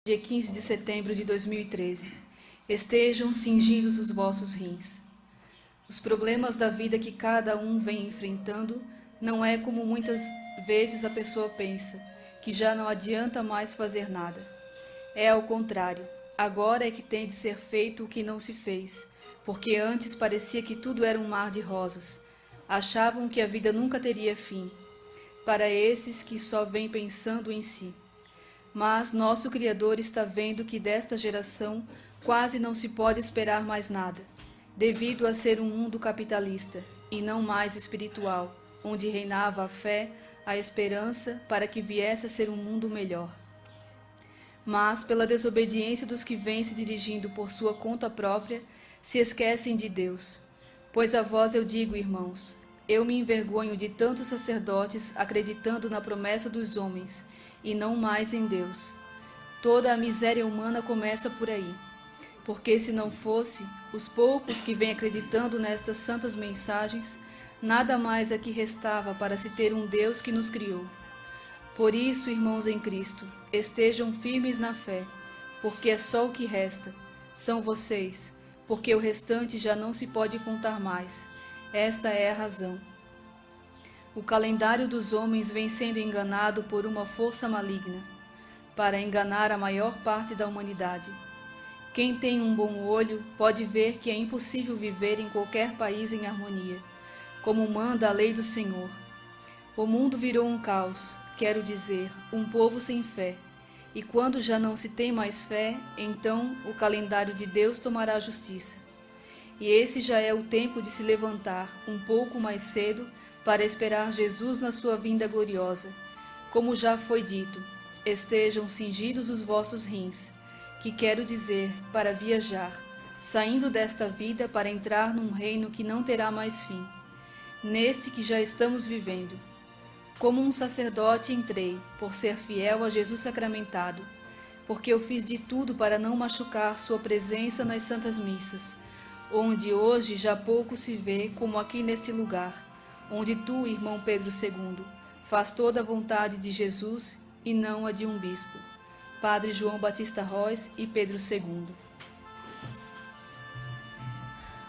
Dia 15 de setembro de 2013. Estejam cingidos os vossos rins. Os problemas da vida que cada um vem enfrentando não é como muitas vezes a pessoa pensa, que já não adianta mais fazer nada. É ao contrário, agora é que tem de ser feito o que não se fez, porque antes parecia que tudo era um mar de rosas. Achavam que a vida nunca teria fim, para esses que só vêm pensando em si. Mas nosso Criador está vendo que desta geração quase não se pode esperar mais nada, devido a ser um mundo capitalista e não mais espiritual, onde reinava a fé, a esperança para que viesse a ser um mundo melhor. Mas, pela desobediência dos que vêm se dirigindo por sua conta própria, se esquecem de Deus. Pois a vós eu digo, irmãos, eu me envergonho de tantos sacerdotes acreditando na promessa dos homens, e não mais em Deus. Toda a miséria humana começa por aí, porque se não fosse os poucos que vêm acreditando nestas santas mensagens, nada mais aqui restava para se ter um Deus que nos criou. Por isso, irmãos em Cristo, estejam firmes na fé, porque é só o que resta. São vocês, porque o restante já não se pode contar mais. Esta é a razão. O calendário dos homens vem sendo enganado por uma força maligna, para enganar a maior parte da humanidade. Quem tem um bom olho pode ver que é impossível viver em qualquer país em harmonia, como manda a lei do Senhor. O mundo virou um caos, quero dizer, um povo sem fé. E quando já não se tem mais fé, então o calendário de Deus tomará a justiça. E esse já é o tempo de se levantar um pouco mais cedo para esperar Jesus na sua vinda gloriosa. Como já foi dito, estejam cingidos os vossos rins, que quero dizer, para viajar, saindo desta vida para entrar num reino que não terá mais fim, neste que já estamos vivendo. Como um sacerdote entrei, por ser fiel a Jesus sacramentado, porque eu fiz de tudo para não machucar sua presença nas santas missas, onde hoje já pouco se vê como aqui neste lugar, onde tu, irmão Pedro II, faz toda a vontade de Jesus e não a de um bispo. Padre João Batista Rois e Pedro II.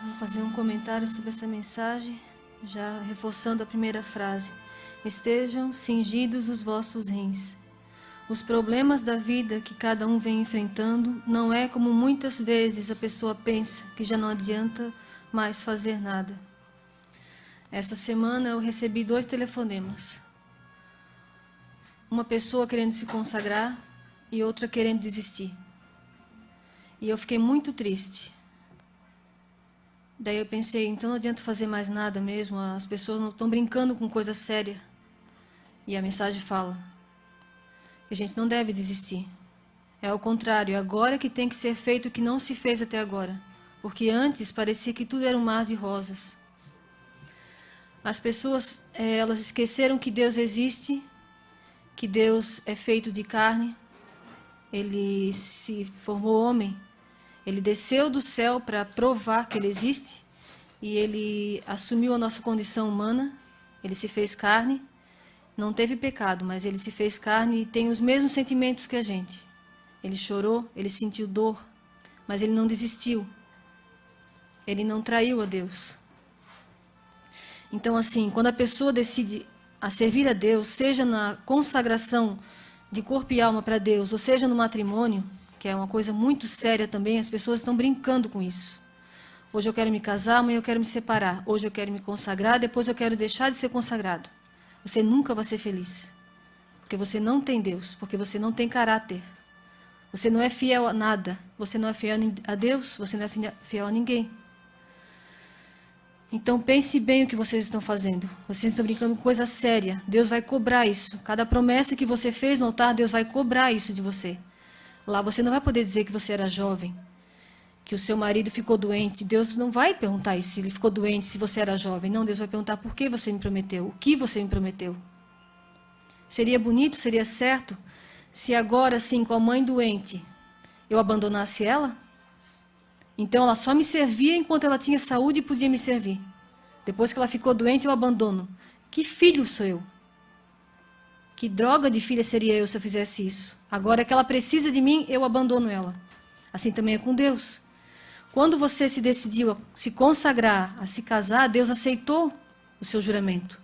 Vou fazer um comentário sobre essa mensagem, já reforçando a primeira frase. Estejam cingidos os vossos rins. Os problemas da vida que cada um vem enfrentando não é como muitas vezes a pessoa pensa, que já não adianta mais fazer nada. Essa semana eu recebi 2 telefonemas. Uma pessoa querendo se consagrar e outra querendo desistir. E eu fiquei muito triste. Daí eu pensei, então não adianta fazer mais nada mesmo, as pessoas não estão brincando com coisa séria. E a mensagem fala que a gente não deve desistir. É ao contrário, agora que tem que ser feito o que não se fez até agora. Porque antes parecia que tudo era um mar de rosas. As pessoas, elas esqueceram que Deus existe, que Deus é feito de carne, Ele se formou homem, Ele desceu do céu para provar que Ele existe, e Ele assumiu a nossa condição humana, Ele se fez carne, não teve pecado, mas Ele se fez carne e tem os mesmos sentimentos que a gente. Ele chorou, Ele sentiu dor, mas Ele não desistiu, Ele não traiu a Deus. Então, assim, quando a pessoa decide a servir a Deus, seja na consagração de corpo e alma para Deus, ou seja no matrimônio, que é uma coisa muito séria também, as pessoas estão brincando com isso. Hoje eu quero me casar, amanhã eu quero me separar. Hoje eu quero me consagrar, depois eu quero deixar de ser consagrado. Você nunca vai ser feliz, porque você não tem Deus, porque você não tem caráter. Você não é fiel a nada, você não é fiel a Deus, você não é fiel a ninguém. Então pense bem o que vocês estão fazendo. Vocês estão brincando com coisa séria. Deus vai cobrar isso. Cada promessa que você fez no altar, Deus vai cobrar isso de você. Lá você não vai poder dizer que você era jovem, que o seu marido ficou doente. Deus não vai perguntar isso, se ele ficou doente, se você era jovem. Não, Deus vai perguntar por que você me prometeu, o que você me prometeu. Seria bonito, seria certo, se agora, assim, com a mãe doente, eu abandonasse ela? Então ela só me servia enquanto ela tinha saúde e podia me servir. Depois que ela ficou doente, eu abandono. Que filho sou eu? Que droga de filha seria eu se eu fizesse isso? Agora que ela precisa de mim, eu abandono ela. Assim também é com Deus. Quando você se decidiu a se consagrar, a se casar, Deus aceitou o seu juramento.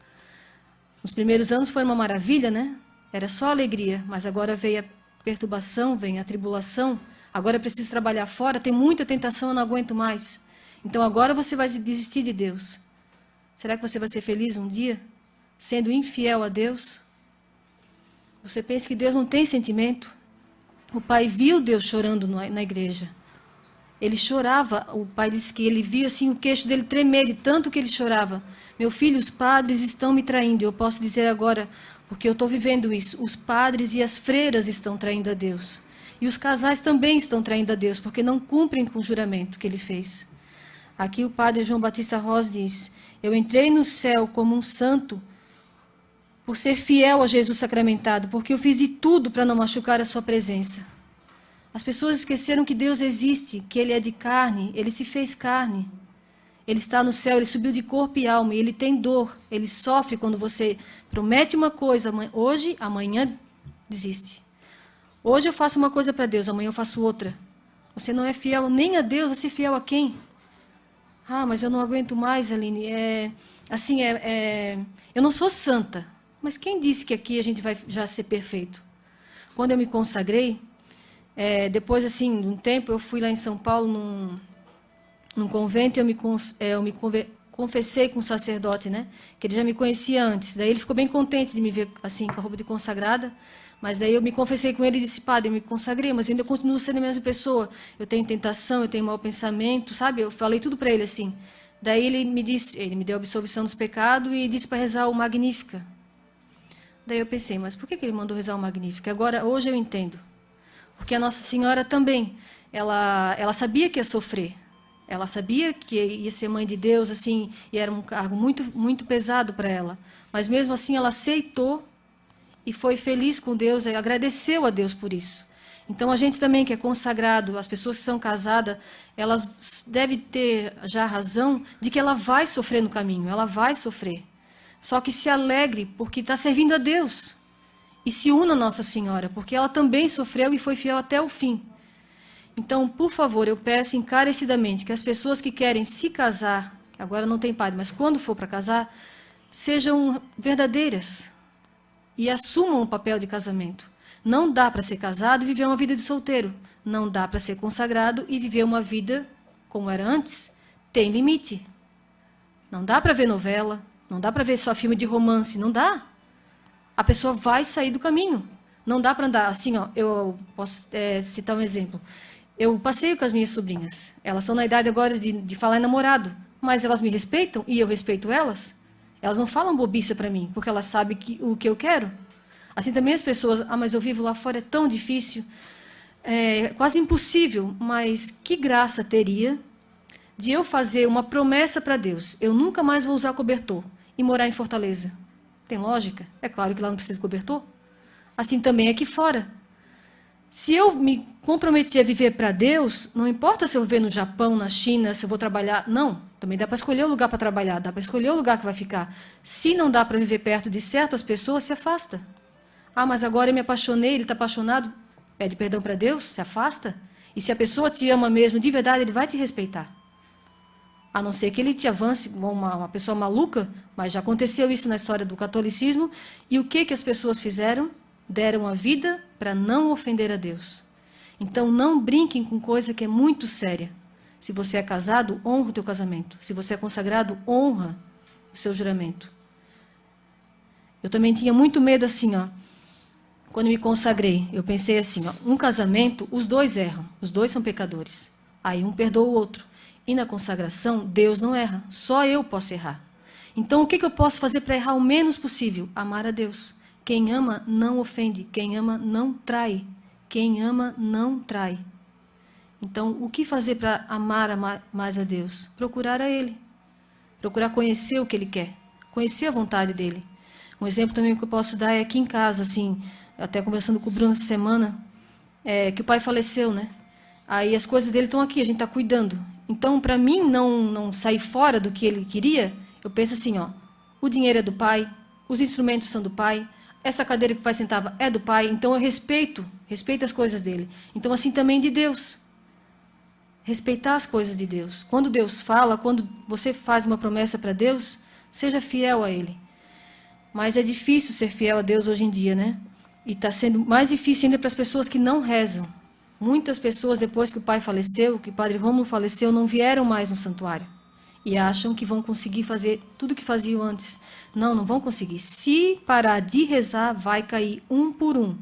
Nos primeiros anos foi uma maravilha, né? Era só alegria, mas agora veio a perturbação, vem a tribulação. Agora eu preciso trabalhar fora, tem muita tentação, eu não aguento mais. Então agora você vai desistir de Deus. Será que você vai ser feliz um dia, sendo infiel a Deus? Você pensa que Deus não tem sentimento? O pai viu Deus chorando na igreja. Ele chorava, o pai disse que ele via assim, o queixo dele tremer de tanto que ele chorava. Meu filho, os padres estão me traindo. Eu posso dizer agora, porque eu estou vivendo isso. Os padres e as freiras estão traindo a Deus. E os casais também estão traindo a Deus, porque não cumprem com o juramento que ele fez. Aqui o padre João Batista Ross diz: eu entrei no céu como um santo por ser fiel a Jesus sacramentado, porque eu fiz de tudo para não machucar a sua presença. As pessoas esqueceram que Deus existe, que Ele é de carne, Ele se fez carne. Ele está no céu, Ele subiu de corpo e alma, e Ele tem dor, Ele sofre quando você promete uma coisa hoje, amanhã desiste. Hoje eu faço uma coisa para Deus, amanhã eu faço outra. Você não é fiel nem a Deus, você é fiel a quem? Ah, mas eu não aguento mais, Aline. Eu não sou santa. Mas quem disse que aqui a gente vai já ser perfeito? Quando eu me consagrei, depois assim, de um tempo, eu fui lá em São Paulo num convento e eu me confessei com o sacerdote, né? Que ele já me conhecia antes. Daí ele ficou bem contente de me ver assim, com a roupa de consagrada. Mas daí eu me confessei com ele e disse: padre, eu me consagrei, mas eu ainda continuo sendo a mesma pessoa. Eu tenho tentação, eu tenho mau pensamento, sabe? Eu falei tudo para ele assim. Daí ele me deu a absolvição dos pecados e disse para rezar o Magnífica. Daí eu pensei, mas por que ele mandou rezar o Magnífica? Agora, hoje eu entendo. Porque a Nossa Senhora também, ela sabia que ia sofrer. Ela sabia que ia ser mãe de Deus, assim, e era um cargo muito, muito pesado para ela. Mas mesmo assim ela aceitou e foi feliz com Deus, e agradeceu a Deus por isso. Então a gente também que é consagrado, as pessoas que são casadas, elas devem ter já a razão de que ela vai sofrer no caminho, ela vai sofrer. Só que se alegre porque está servindo a Deus. E se una a Nossa Senhora, porque ela também sofreu e foi fiel até o fim. Então, por favor, eu peço encarecidamente que as pessoas que querem se casar, agora não tem padre, mas quando for para casar, sejam verdadeiras e assumam o papel de casamento. Não dá para ser casado e viver uma vida de solteiro. Não dá para ser consagrado e viver uma vida como era antes. Tem limite. Não dá para ver novela, não dá para ver só filme de romance, não dá. A pessoa vai sair do caminho. Não dá para andar assim, ó. Eu posso citar um exemplo. Eu passeio com as minhas sobrinhas. Elas estão na idade agora de falar em namorado, mas elas me respeitam e eu respeito elas. Elas não falam bobiça para mim, porque elas sabem o que eu quero. Assim também as pessoas, mas eu vivo lá fora, é tão difícil, é quase impossível, mas que graça teria de eu fazer uma promessa para Deus. Eu nunca mais vou usar cobertor e morar em Fortaleza. Tem lógica? É claro que lá não precisa de cobertor. Assim também aqui fora. Se eu me comprometer a viver para Deus, não importa se eu viver no Japão, na China, se eu vou trabalhar. Não, também dá para escolher o lugar para trabalhar, dá para escolher o lugar que vai ficar. Se não dá para viver perto de certas pessoas, se afasta. Ah, mas agora eu me apaixonei, ele está apaixonado. Pede perdão para Deus, se afasta. E se a pessoa te ama mesmo, de verdade, ele vai te respeitar. A não ser que ele te avance como uma pessoa maluca, mas já aconteceu isso na história do catolicismo. E o que as pessoas fizeram? Deram a vida para não ofender a Deus. Então não brinquem com coisa que é muito séria. Se você é casado, honra o teu casamento. Se você é consagrado, honra o seu juramento. Eu também tinha muito medo assim, ó. Quando eu me consagrei, eu pensei assim, ó, um casamento, os dois erram, os dois são pecadores. Aí um perdoa o outro. E na consagração, Deus não erra, só eu posso errar. Então o que eu posso fazer para errar o menos possível? Amar a Deus. Quem ama não ofende, quem ama não trai. Quem ama não trai. Então, o que fazer para amar mais a Deus? Procurar a Ele. Procurar conhecer o que Ele quer. Conhecer a vontade dEle. Um exemplo também que eu posso dar é aqui em casa, assim, até conversando com o Bruno essa semana, que o pai faleceu, né? Aí as coisas dele estão aqui, a gente está cuidando. Então, para mim não sair fora do que ele queria, eu penso assim, ó, o dinheiro é do pai, os instrumentos são do pai, essa cadeira que o pai sentava é do pai, então eu respeito as coisas dele. Então assim também de Deus. Respeitar as coisas de Deus. Quando Deus fala, quando você faz uma promessa para Deus, seja fiel a Ele. Mas é difícil ser fiel a Deus hoje em dia, né? E está sendo mais difícil ainda para as pessoas que não rezam. Muitas pessoas, depois que o pai faleceu, que o padre Rômulo faleceu, não vieram mais no santuário. E acham que vão conseguir fazer tudo o que faziam antes. Não, não vão conseguir. Se parar de rezar, vai cair um por um.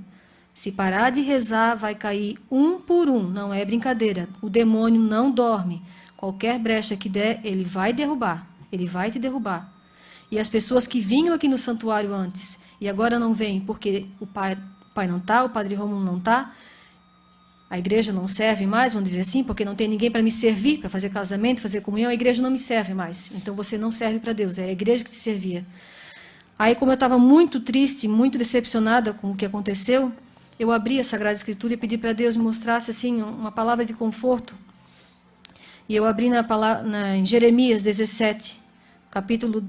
Se parar de rezar, vai cair um por um. Não é brincadeira. O demônio não dorme. Qualquer brecha que der, ele vai derrubar. Ele vai te derrubar. E as pessoas que vinham aqui no santuário antes e agora não vêm porque o pai não está, o padre Rômulo não está, a igreja não serve mais, vamos dizer assim, porque não tem ninguém para me servir, para fazer casamento, fazer comunhão, a igreja não me serve mais. Então você não serve para Deus, é a igreja que te servia. Aí, como eu estava muito triste, muito decepcionada com o que aconteceu, eu abri a Sagrada Escritura e pedi para Deus me mostrasse assim, uma palavra de conforto. E eu abri em Jeremias 17, capítulo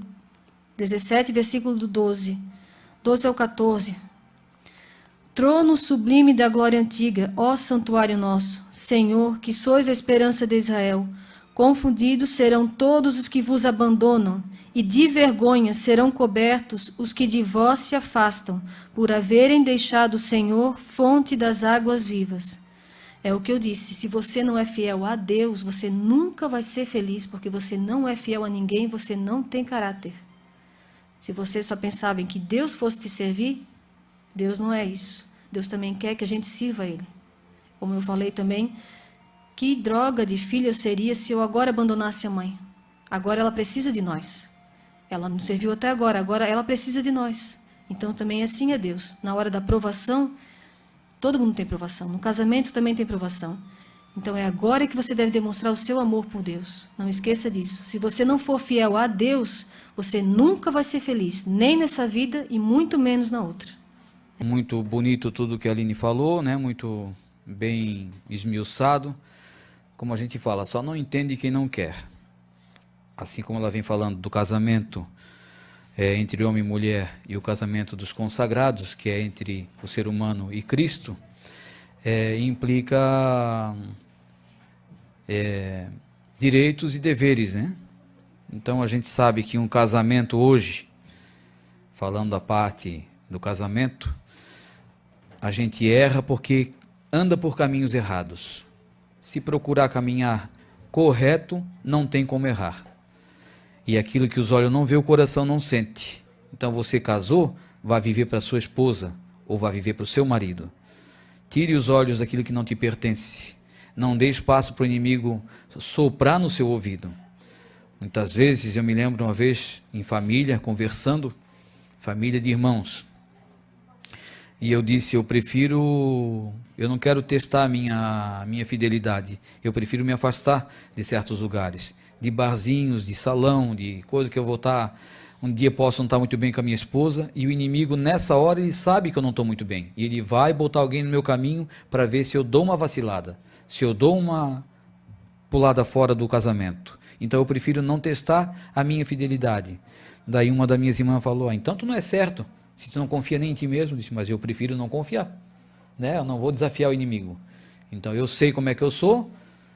17, versículo 12. 12 ao 14. Trono sublime da glória antiga, ó santuário nosso, Senhor, que sois a esperança de Israel, confundidos serão todos os que vos abandonam, e de vergonha serão cobertos os que de vós se afastam, por haverem deixado o Senhor, fonte das águas vivas. É o que eu disse, se você não é fiel a Deus, você nunca vai ser feliz, porque você não é fiel a ninguém, você não tem caráter. Se você só pensava em que Deus fosse te servir, Deus não é isso. Deus também quer que a gente sirva a Ele. Como eu falei também, que droga de filho eu seria se eu agora abandonasse a mãe. Agora ela precisa de nós. Ela nos serviu até agora ela precisa de nós. Então também assim é Deus. Na hora da provação, todo mundo tem provação. No casamento também tem provação. Então é agora que você deve demonstrar o seu amor por Deus. Não esqueça disso. Se você não for fiel a Deus, você nunca vai ser feliz, nem nessa vida e muito menos na outra. Muito bonito tudo que a Aline falou, né? Muito bem esmiuçado. Como a gente fala, só não entende quem não quer. Assim como ela vem falando do casamento entre homem e mulher e o casamento dos consagrados, que é entre o ser humano e Cristo, implica direitos e deveres, né? Então a gente sabe que um casamento hoje, falando da parte do casamento, a gente erra porque anda por caminhos errados. Se procurar caminhar correto, não tem como errar. E aquilo que os olhos não vê, o coração não sente. Então você casou, vai viver para sua esposa ou vai viver para o seu marido. Tire os olhos daquilo que não te pertence. Não dê espaço para o inimigo soprar no seu ouvido. Muitas vezes, eu me lembro uma vez em família, conversando, família de irmãos, e eu disse, eu não quero testar a minha fidelidade, eu prefiro me afastar de certos lugares, de barzinhos, de salão, de coisa que eu vou estar, um dia posso não estar muito bem com a minha esposa, e o inimigo nessa hora ele sabe que eu não estou muito bem, e ele vai botar alguém no meu caminho para ver se eu dou uma vacilada, se eu dou uma pulada fora do casamento. Então eu prefiro não testar a minha fidelidade. Daí uma das minhas irmãs falou, então tu não é certo, se tu não confia nem em ti mesmo. Eu disse, mas eu prefiro não confiar, né? Eu não vou desafiar o inimigo. Então eu sei como é que eu sou,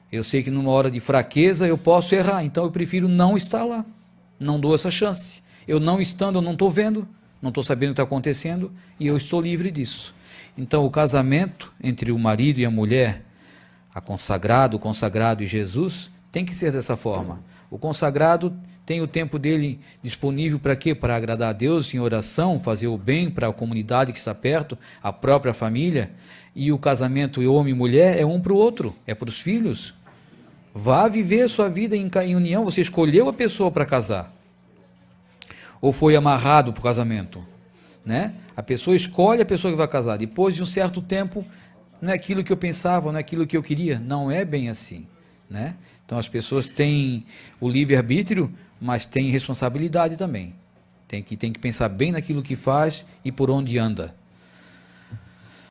eu sei que numa hora de fraqueza eu posso errar, então eu prefiro não estar lá, não dou essa chance. Eu não estando, eu não estou vendo, não estou sabendo o que está acontecendo, e eu estou livre disso. Então o casamento entre o marido e a mulher, o consagrado e Jesus, tem que ser dessa forma. O consagrado tem o tempo dele disponível para quê? Para agradar a Deus em oração, fazer o bem para a comunidade que está perto, a própria família. E o casamento homem e mulher é um para o outro, é para os filhos. Vá viver a sua vida em união. Você escolheu a pessoa para casar. Ou foi amarrado para o casamento, né? A pessoa escolhe a pessoa que vai casar. Depois de um certo tempo, não é aquilo que eu pensava, não é aquilo que eu queria. Não é bem assim, né? Então as pessoas têm o livre-arbítrio, mas têm responsabilidade também. Tem que pensar bem naquilo que faz e por onde anda.